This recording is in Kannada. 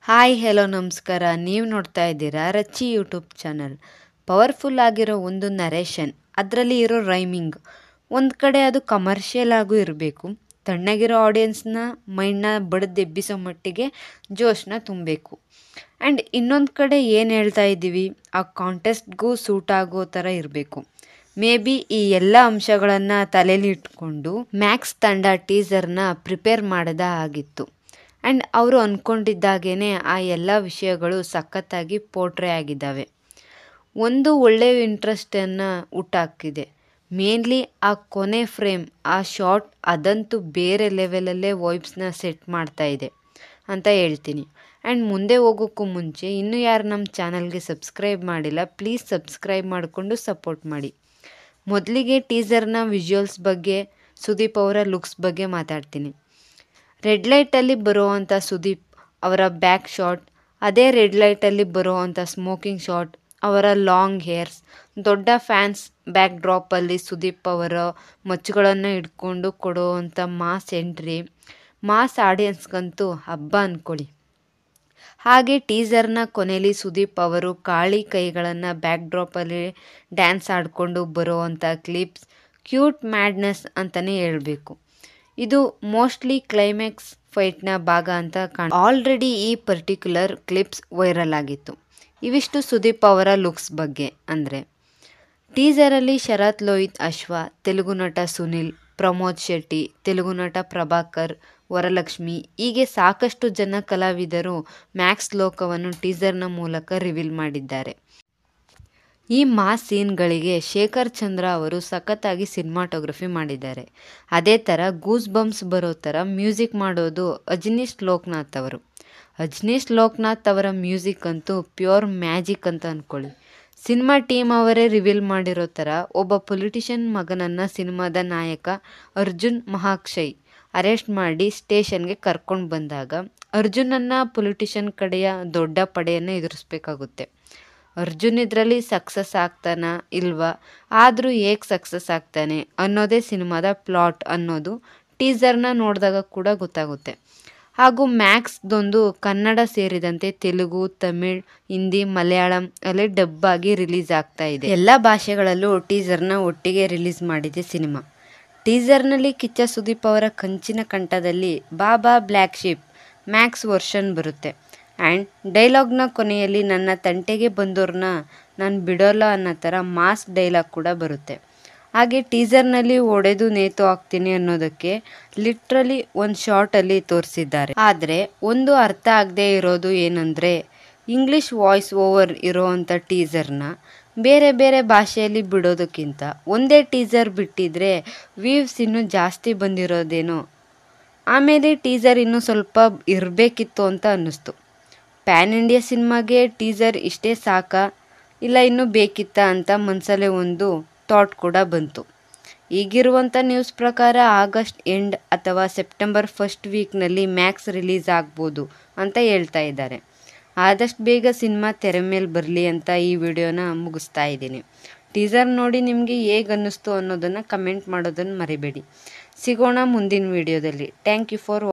ಹಾಯ್ ಹೆಲೋ ನಮಸ್ಕಾರ. ನೀವು ನೋಡ್ತಾ ಇದ್ದೀರಾ ರಚ್ಚಿ ಯೂಟ್ಯೂಬ್ ಚಾನಲ್. ಪವರ್ಫುಲ್ ಆಗಿರೋ ಒಂದು ನರೇಷನ್, ಅದರಲ್ಲಿ ಇರೋ ರೈಮಿಂಗ್, ಒಂದು ಕಡೆ ಅದು ಕಮರ್ಷಿಯಲ್ ಆಗೂ ಇರಬೇಕು, ತಣ್ಣಗಿರೋ ಆಡಿಯನ್ಸ್ನ ಮೈಂಡ್ನ ಬಡಿದೆಬ್ಬಿಸೋ ಮಟ್ಟಿಗೆ ಜೋಶನ್ನ ತುಂಬಬೇಕು. ಆ್ಯಂಡ್ ಇನ್ನೊಂದು ಕಡೆ ಏನು ಹೇಳ್ತಾ ಇದ್ದೀವಿ ಆ ಕಾಂಟೆಸ್ಟ್ಗೂ ಸೂಟ್ ಆಗೋ ಥರ ಇರಬೇಕು. ಮೇ ಬಿ ಈ ಎಲ್ಲ ಅಂಶಗಳನ್ನು ತಲೆಯಲ್ಲಿ ಇಟ್ಕೊಂಡು ಮ್ಯಾಕ್ಸ್ ತಂಡ ಟೀಸರ್ನ ಪ್ರಿಪೇರ್ ಮಾಡದ ಆಗಿತ್ತು. ಆ್ಯಂಡ್ ಅವರು ಅಂದ್ಕೊಂಡಿದ್ದಾಗೇ ಆ ಎಲ್ಲ ವಿಷಯಗಳು ಸಖತ್ತಾಗಿ ಪೋರ್ಟ್ರೇ ಆಗಿದ್ದಾವೆ. ಒಂದು ಒಳ್ಳೆಯ ಇಂಟ್ರೆಸ್ಟನ್ನು ಹುಟ್ಟಾಕಿದೆ. ಮೇನ್ಲಿ ಆ ಕೊನೆ ಫ್ರೇಮ್, ಆ ಶಾರ್ಟ್, ಅದಂತೂ ಬೇರೆ ಲೆವೆಲಲ್ಲೇ ವೈಬ್ಸ್ನ ಸೆಟ್ ಮಾಡ್ತಾ ಇದೆ ಅಂತ ಹೇಳ್ತೀನಿ. ಆ್ಯಂಡ್ ಮುಂದೆ ಹೋಗೋಕ್ಕೂ ಮುಂಚೆ ಇನ್ನೂ ಯಾರು ನಮ್ಮ ಚಾನಲ್ಗೆ ಸಬ್ಸ್ಕ್ರೈಬ್ ಮಾಡಿಲ್ಲ, ಪ್ಲೀಸ್ ಸಬ್ಸ್ಕ್ರೈಬ್ ಮಾಡಿಕೊಂಡು ಸಪೋರ್ಟ್ ಮಾಡಿ. ಮೊದಲಿಗೆ ಟೀಸರ್ನ ವಿಜುವಲ್ಸ್ ಬಗ್ಗೆ, ಸುದೀಪ್ ಅವರ ಲುಕ್ಸ್ ಬಗ್ಗೆ ಮಾತಾಡ್ತೀನಿ. ರೆಡ್ ಲೈಟಲ್ಲಿ ಬರುವಂಥ ಸುದೀಪ್ ಅವರ ಬ್ಯಾಕ್ ಶಾಟ್, ಅದೇ ರೆಡ್ ಲೈಟಲ್ಲಿ ಬರುವಂಥ ಸ್ಮೋಕಿಂಗ್ ಶಾಟ್, ಅವರ ಲಾಂಗ್ ಹೇರ್ಸ್, ದೊಡ್ಡ ಫ್ಯಾನ್ಸ್ ಬ್ಯಾಕ್ ಡ್ರಾಪಲ್ಲಿ ಸುದೀಪ್ ಅವರ ಮಚ್ಚುಗಳನ್ನು ಇಟ್ಕೊಂಡು ಕೊಡುವಂಥ ಮಾಸ್ ಎಂಟ್ರಿ, ಮಾಸ್ ಆಡಿಯನ್ಸ್ಗಂತೂ ಹಬ್ಬ ಅಂದ್ಕೊಳ್ಳಿ. ಹಾಗೆ ಟೀಸರ್ನ ಕೊನೆಯಲ್ಲಿ ಸುದೀಪ್ ಅವರು ಖಾಲಿ ಕೈಗಳನ್ನು ಬ್ಯಾಕ್ ಡ್ರಾಪಲ್ಲಿ ಡ್ಯಾನ್ಸ್ ಆಡಿಕೊಂಡು ಬರುವಂಥ ಕ್ಲಿಪ್ಸ್ ಕ್ಯೂಟ್ ಮ್ಯಾಡ್ನೆಸ್ ಅಂತಲೇ ಹೇಳಬೇಕು. ಇದು ಮೋಸ್ಟ್ಲಿ ಕ್ಲೈಮ್ಯಾಕ್ಸ್ ಫೈಟ್ನ ಭಾಗ ಅಂತ ಆಲ್ರೆಡಿ ಈ ಪರ್ಟಿಕ್ಯುಲರ್ ಕ್ಲಿಪ್ಸ್ ವೈರಲ್ ಆಗಿತ್ತು. ಇವಿಷ್ಟು ಸುದೀಪ್ ಅವರ ಲುಕ್ಸ್ ಬಗ್ಗೆ. ಅಂದರೆ ಟೀಸರಲ್ಲಿ ಶರತ್ ಲೋಹಿತ್ ಅಶ್ವ, ತೆಲುಗು ನಟ ಸುನಿಲ್, ಪ್ರಮೋದ್ ಶೆಟ್ಟಿ, ತೆಲುಗು ನಟ ಪ್ರಭಾಕರ್, ವರಲಕ್ಷ್ಮಿ, ಹೀಗೆ ಸಾಕಷ್ಟು ಜನ ಕಲಾವಿದರು ಮ್ಯಾಕ್ಸ್ ಲೋಕವನ್ನು ಟೀಸರ್ನ ಮೂಲಕ ರಿವೀಲ್ ಮಾಡಿದ್ದಾರೆ. ಈ ಮಾಸ್ ಸೀನ್ಗಳಿಗೆ ಶೇಖರ್ ಚಂದ್ರ ಅವರು ಸಖತ್ತಾಗಿ ಸಿನಿಮಾಟೋಗ್ರಫಿ ಮಾಡಿದ್ದಾರೆ. ಅದೇ ಥರ ಗೂಸ್ ಬಂಪ್ಸ್ ಬರೋ ಥರ ಮ್ಯೂಸಿಕ್ ಮಾಡೋದು ಅಜನೀಶ್ ಲೋಕನಾಥ್ ಅವರು. ಅಜನೀಶ್ ಲೋಕನಾಥ್ ಅವರ ಮ್ಯೂಸಿಕ್ ಅಂತೂ ಪ್ಯೂರ್ ಮ್ಯಾಜಿಕ್ ಅಂತ ಅಂದ್ಕೊಳ್ಳಿ. ಸಿನಿಮಾ ಟೀಮ್ ಅವರೇ ರಿವೀಲ್ ಮಾಡಿರೋ ಥರ ಒಬ್ಬ ಪೊಲಿಟಿಷಿಯನ್ ಮಗನನ್ನು ಸಿನಿಮಾದ ನಾಯಕ ಅರ್ಜುನ್ ಮಹಾಕ್ಷಯ್ ಅರೆಸ್ಟ್ ಮಾಡಿ ಸ್ಟೇಷನ್ಗೆ ಕರ್ಕೊಂಡು ಬಂದಾಗ ಅರ್ಜುನನ್ನು ಪೊಲಿಟಿಷಿಯನ್ ಕಡೆಯ ದೊಡ್ಡ ಪಡೆಯನ್ನು ಎದುರಿಸ್ಬೇಕಾಗುತ್ತೆ. ಅರ್ಜುನ್ ಇದರಲ್ಲಿ ಸಕ್ಸಸ್ ಆಗ್ತಾನಾ ಇಲ್ವಾ, ಆದರೂ ಹೇಗೆ ಸಕ್ಸಸ್ ಆಗ್ತಾನೆ ಅನ್ನೋದೇ ಸಿನಿಮಾದ ಪ್ಲಾಟ್ ಅನ್ನೋದು ಟೀಸರ್ನ ನೋಡಿದಾಗ ಕೂಡ ಗೊತ್ತಾಗುತ್ತೆ. ಹಾಗೂ ಮ್ಯಾಕ್ಸ್ದೊಂದು ಕನ್ನಡ ಸೇರಿದಂತೆ ತೆಲುಗು, ತಮಿಳ್, ಹಿಂದಿ, ಮಲಯಾಳಂ ಅಲ್ಲೇ ಡಬ್ ಆಗಿ ರಿಲೀಸ್ ಆಗ್ತಾ ಇದೆ. ಎಲ್ಲ ಭಾಷೆಗಳಲ್ಲೂ ಟೀಸರ್ನ ಒಟ್ಟಿಗೆ ರಿಲೀಸ್ ಮಾಡಿದೆ ಸಿನಿಮಾ. ಟೀಸರ್ನಲ್ಲಿ ಕಿಚ್ಚ ಸುದೀಪ್ ಅವರ ಕಂಚಿನ ಕಂಠದಲ್ಲಿ ಬಾಬಾ ಬ್ಲ್ಯಾಕ್ ಶೀಪ್ ಮ್ಯಾಕ್ಸ್ ವರ್ಷನ್ ಬರುತ್ತೆ. ಆ್ಯಂಡ್ ಡೈಲಾಗ್ನ ಕೊನೆಯಲ್ಲಿ ನನ್ನ ತಂಟೆಗೆ ಬಂದೋರ್ನ ನಾನು ಬಿಡೋಲ್ಲ ಅನ್ನೋ ಥರ ಮಾಸ್ ಡೈಲಾಗ್ ಕೂಡ ಬರುತ್ತೆ. ಹಾಗೆ ಟೀಸರ್ನಲ್ಲಿ ಒಡೆದು ನೇತು ಹಾಕ್ತೀನಿ ಅನ್ನೋದಕ್ಕೆ ಲಿಟ್ರಲಿ ಒಂದು ಶಾರ್ಟಲ್ಲಿ ತೋರಿಸಿದ್ದಾರೆ. ಆದರೆ ಒಂದು ಅರ್ಥ ಆಗದೆ ಇರೋದು ಏನಂದರೆ, ಇಂಗ್ಲೀಷ್ ವಾಯ್ಸ್ ಓವರ್ ಇರೋವಂಥ ಟೀಸರ್ನ ಬೇರೆ ಬೇರೆ ಭಾಷೆಯಲ್ಲಿ ಬಿಡೋದಕ್ಕಿಂತ ಒಂದೇ ಟೀಸರ್ ಬಿಟ್ಟಿದ್ರೆ ವ್ಯೂವ್ಸ್ ಇನ್ನೂ ಜಾಸ್ತಿ ಬಂದಿರೋದೇನೋ. ಆಮೇಲೆ ಟೀಸರ್ ಇನ್ನೂ ಸ್ವಲ್ಪ ಇರಬೇಕಿತ್ತು ಅಂತ ಅನ್ನಿಸ್ತು. ಪ್ಯಾನ್ ಇಂಡಿಯಾ ಸಿನಿಮಾಗೆ ಟೀಸರ್ ಇಷ್ಟೇ ಸಾಕಾ ಇಲ್ಲ ಇನ್ನೂ ಬೇಕಿತ್ತಾ ಅಂತ ಮನಸಲ್ಲೇ ಒಂದು ಥಾಟ್ ಕೂಡ ಬಂತು. ಈಗಿರುವಂಥ ನ್ಯೂಸ್ ಪ್ರಕಾರ ಆಗಸ್ಟ್ ಎಂಡ್ ಅಥವಾ ಸೆಪ್ಟೆಂಬರ್ ಫಸ್ಟ್ ವೀಕ್ನಲ್ಲಿ ಮ್ಯಾಕ್ಸ್ ರಿಲೀಸ್ ಆಗ್ಬೋದು ಅಂತ ಹೇಳ್ತಾ ಇದ್ದಾರೆ. ಆದಷ್ಟು ಬೇಗ ಸಿನಿಮಾ ತೆರೆ ಮೇಲೆ ಬರಲಿ ಅಂತ ಈ ವಿಡಿಯೋನ ಮುಗಿಸ್ತಾ ಇದ್ದೀನಿ. ಟೀಸರ್ ನೋಡಿ ನಿಮಗೆ ಹೇಗೆ ಅನ್ನಿಸ್ತು ಅನ್ನೋದನ್ನು ಕಮೆಂಟ್ ಮಾಡೋದನ್ನು ಮರಿಬೇಡಿ. ಸಿಗೋಣ ಮುಂದಿನ ವಿಡಿಯೋದಲ್ಲಿ. Thank you for